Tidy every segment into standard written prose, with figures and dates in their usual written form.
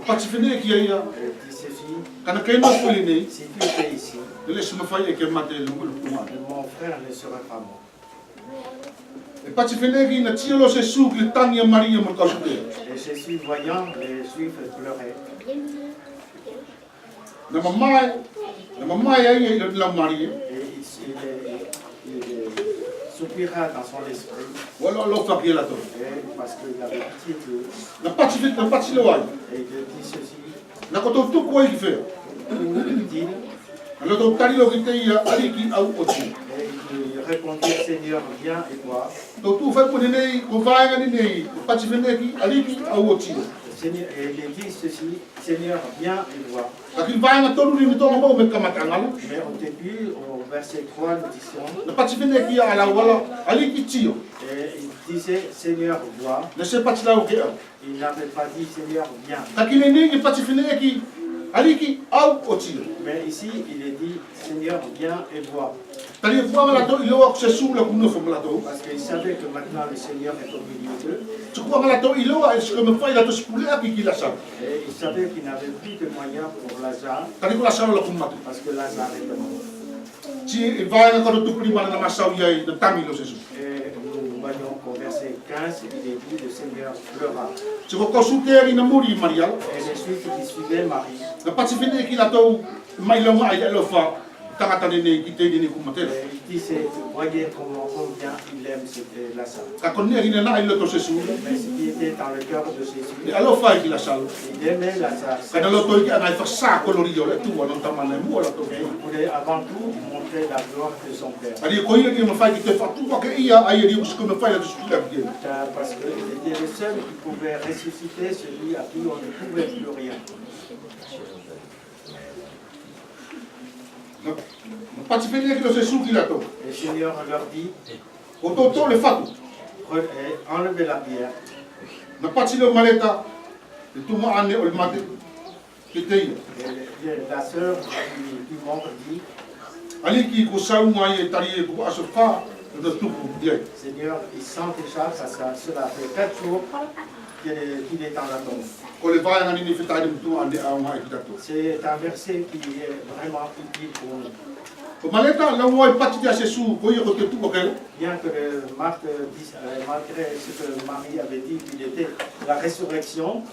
Pas de finir qui est là. Quand on est là, si tu étais ici, laisse-moi faire que ma télé mon frère ne serait pas mort. Et pas de finir qui n'a tiré le sous que le temps y a marié mon casse. Et Jésus, voyant les Juifs pleurer, la maman est la mariée. et il soupira dans son esprit. Voilà l'autre qui est là-dedans. Parce qu'il avait pitié d'eux. La partie vite, la partie le wine. Et il dit ceci. La côte tout quoi il fait. Dit. Alors donc tali lo kita ia ali ki au oti. Et il répondit, Seigneur, viens et vois. Donc tout fait pour ne ko vai ngani nei partie vene ki ali ki au oti. Et il dit ceci, Seigneur, viens et vois. Lakini vai na tonu ni to mo me kamatanga. Mais au début, au verset 3, nous disons. La partie vene ki ala wala ali ki tio. Et il disait, Seigneur, vois. Ne sais pas là au que. Il n'avait pas dit, Seigneur, viens. Lakini ni ki partie vene ki ali ki au oti. Mais ici, il est dit, Seigneur, viens et vois. Parce qu'il savait que maintenant le Seigneur est au milieu d'eux. Et il savait qu'il n'avait plus de moyens pour Lazare. Parce que Lazare est mort. Et nous voyons qu'au verset 15, il est dit, le Seigneur pleura. Et les Juifs qui suivaient Marie. Il dit, vous voyez combien il aime Lazare. Mais ce qui était dans le cœur de Jésus, il aimait Lazare. Et il voulait avant tout montrer la gloire de son Père. Parce qu'il était le seul qui pouvait ressusciter celui à qui on ne pouvait plus rien. Le Seigneur leur dit, enlevez la pierre. Et la sœur du monde dit, Seigneur, il sent déjà, cela fait 4 jours qu'il est dans la tombe. C'est un verset qui est vraiment utile pour nous. Bien que Marc dise, malgré ce que Marie avait dit qu'il était la résurrection,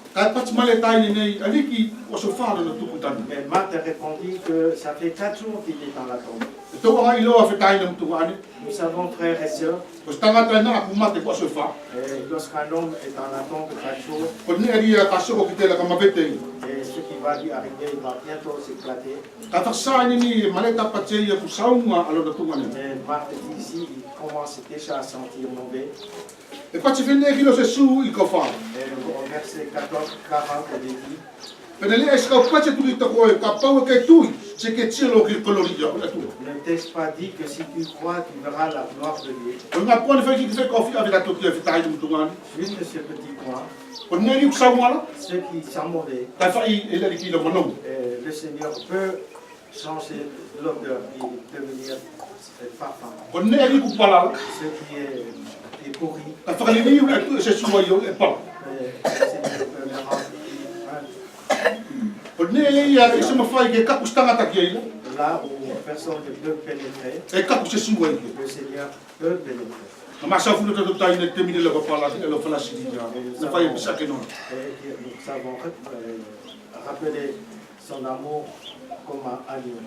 mais Marc répondit que ça fait 4 jours qu'il est dans la tombe. Nous savons, frères et sœurs, lorsqu'un homme est dans la tombe 4 jours, et ce qui va lui arriver, il va bientôt s'éclater. Mais Marc dit ici, il commence déjà à sentir mauvais. Et au verset 14, 40, il est dit, le texte pas dit que si tu crois, tu verras la gloire de Dieu. Juste ce petit point. Ceux qui sont mauvais, le Seigneur peut changer l'odeur et devenir parfum. Ce qui est pourri, le Seigneur peut le rendre. Là où personne ne peut pénétrer, le Seigneur peut pénétrer. Et nous savons rappeler son amour comme un agneau.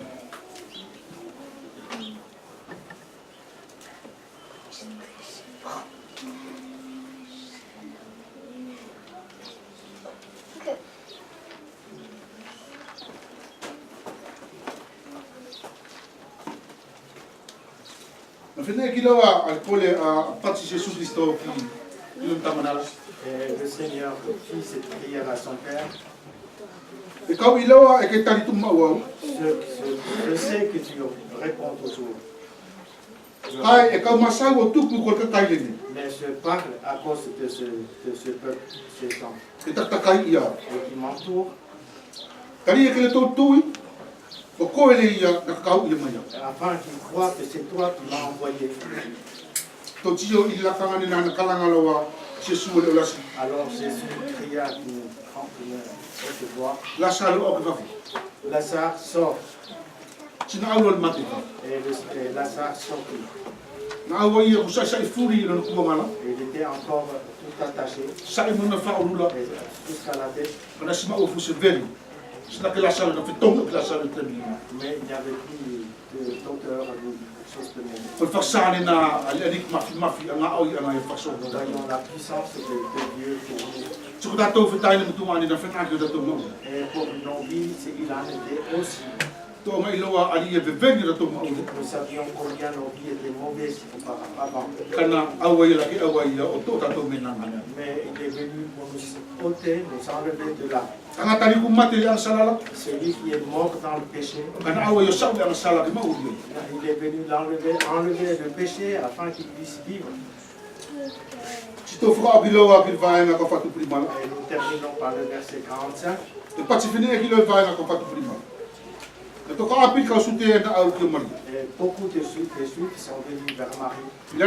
Le Seigneur fit cette prière à son Père. Je sais que tu réponds toujours. Mais je parle à cause de ce peuple, ces gens. Et qui m'entourent. Afin qu'ils croient que c'est toi qui m'as envoyé. Jésus le lasi. Alors Jésus cria une haute voix. Lazare o va. Lazare sort. Tina aulo le mate. Et Lazare sortit. Na awa ia ku sai furi le ku mala. Il était encore tout attaché. Sai mo na fa ulula. Jusqu'à la tête. Ona sima o fu se veri. Sina que Lazare na fitonga que Lazare termine. Mais il n'y avait plus de docteur ou quelque chose de même. Pour faire ça, on a mafi anga au anga e façon. Nous voyons la puissance de Dieu pour nous. Tu crois que tu fais taille mutu ani na fena que tu mo. Et pour nos vies, il en était aussi. To mai loa ali e veveni ra to mo. Nous savions combien nos vies étaient mauvaises auparavant. Kana awai la ki awai o to ta to mena ngana. Mais il est venu pour nous ôter, nous enlever de là. Anga tali ku mate ya salala. Celui qui est mort dans le péché. Kana awai yo sa ya sala ki ma uri. Il est venu enlever le péché afin qu'il puisse vivre. Si tu fais biloa qu'il va na ko fatu prima. Et nous terminons par le verset 45. E pati fine ki lo va na ko fatu prima. E to ka api ka sute na au ki mari. Et beaucoup de Juifs sont venus vers Marie. Il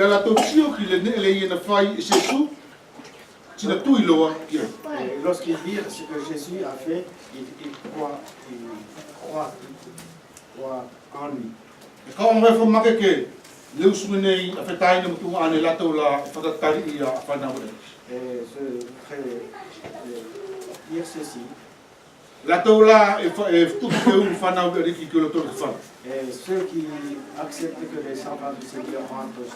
a la topsio qui le ne le yena fai Jésus. Tina tu iloa ki. Et lorsqu'ils virent ce que Jésus a fait, ils croient en lui. E ka o mai fo make ke le usumene a fetai na mutu ane la to la fatatari ia fana ore. Et je voudrais dire ceci. La to la e tu ke un fana ore ki ke lo to fa. Et ceux qui acceptent que les enfants du Seigneur rentrent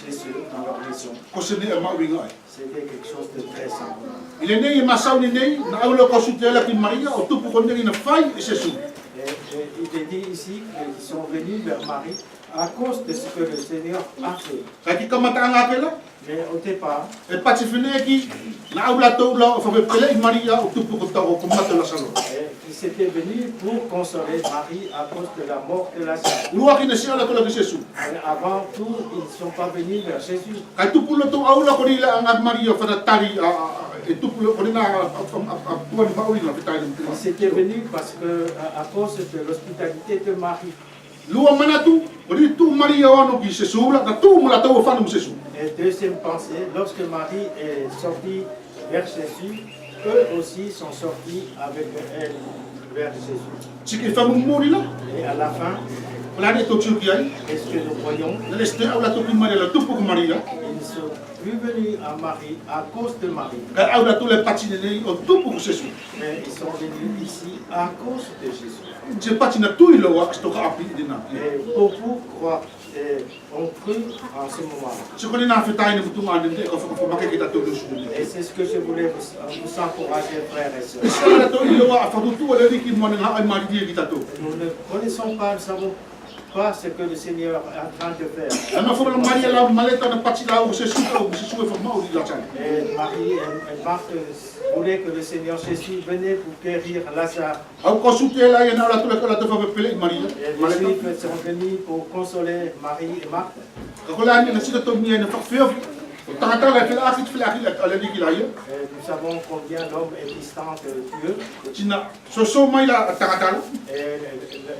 chez eux dans leur maison, Ko se ne ma winga. c'était quelque chose de très simple. Il est né ma sauni nei na au lo ko sutela ki Maria o tu ko ne na fai Jésus. Et il est dit ici qu'ils sont venus vers Marie à cause de ce que le Seigneur a fait. Ka ki kamata anga ke la Mais au départ, e pati fine ki na au la to la fa be pele Maria o tu ko ta ko mata la salo. ils étaient venus pour consoler Marie à cause de la mort de Lazare. Lua ki ne se ala ko la Jésus. Mais avant tout, ils ne sont pas venus vers Jésus. Ka tu pulo to au la ko ni la anga Maria fatatari e tu pulo ko ni na tuan ba ui na fetai na. Ils étaient venus parce que à cause de l'hospitalité de Marie. Lua manatu, ori tu Maria wano ki se sula, na tu mula tau whanu se su. Et deuxième pensée, lorsque Marie est sortie vers Jésus, eux aussi sont sortis avec elle vers Jésus. Siki whamu mori la, Et à la fin, wala ne to tiu ki ai, qu'est-ce que nous voyons? na leste au la toki Maria la tupu ko Maria, Ils ne sont plus venus à Marie à cause de Marie, ka au la tu le pati nei o tupu ko se su. mais ils sont venus ici à cause de Jésus. Je pati na tu ilo wa sto ka api dina. Et beaucoup croient et ont cru en ce moment-là. Se ko ni na fetai na mutu ngane de ko fa make ki ta to lu su. Et c'est ce que je voulais vous encourager, frères et sœurs. Se la to ilo wa fa tu wala ni ki mo na ai mari ki ta to. Nous ne connaissons pas, nous ne savons pas ce que le Seigneur est en train de faire. Ana fa Maria la maleta na pati la o se su e fa mau di la chan. Et Marie et Marthe voulaient que le Seigneur Jésus venait pour guérir Lazare. Au ko su te la na la tu la to fa pele Maria. Et les Juifs sont venus pour consoler Marie et Marthe. Ka ko la ni na sita to mi na fa feo. Tata la fila akit fila akit ala ni ki la yo. Et nous savons combien l'homme est distant de Dieu. Tina so mai la takatala Et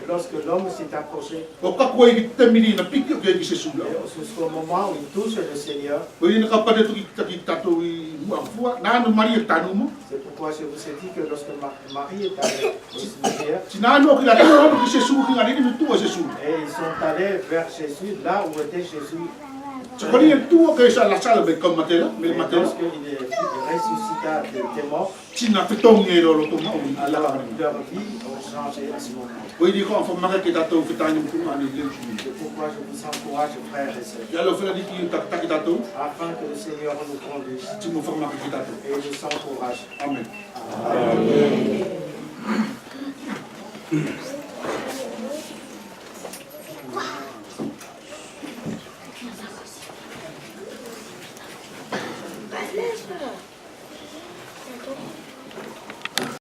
lorsque l'homme s'est approché, o ka ko i te mini na piki o ke ki se sula jusqu'au moment où il touche le Seigneur, o i na ka pade tu ki tato i mu afua na no Maria tanu mo c'est pourquoi je vous ai dit que lorsque Marie est allée au cimetière, tina no ki la to ki se su ki ngani ni tu o se su et ils sont allés vers Jésus, là où était Jésus. so ko ni tu o ke sa la sala be kom matela me Et matela lorsqu'il est ressuscita des morts, tina pe tong e lo to ma o ni ala alors leur vie ont changé à ce moment. o i di ko fa maka ki tato ki tanu tu ngani le su C'est pourquoi je vous encourage, frères et sœurs, ya lo fela di ki ta ki tato afin que le Seigneur nous conduise ti mo fa maka ki tato et nous encourage. amen Amen.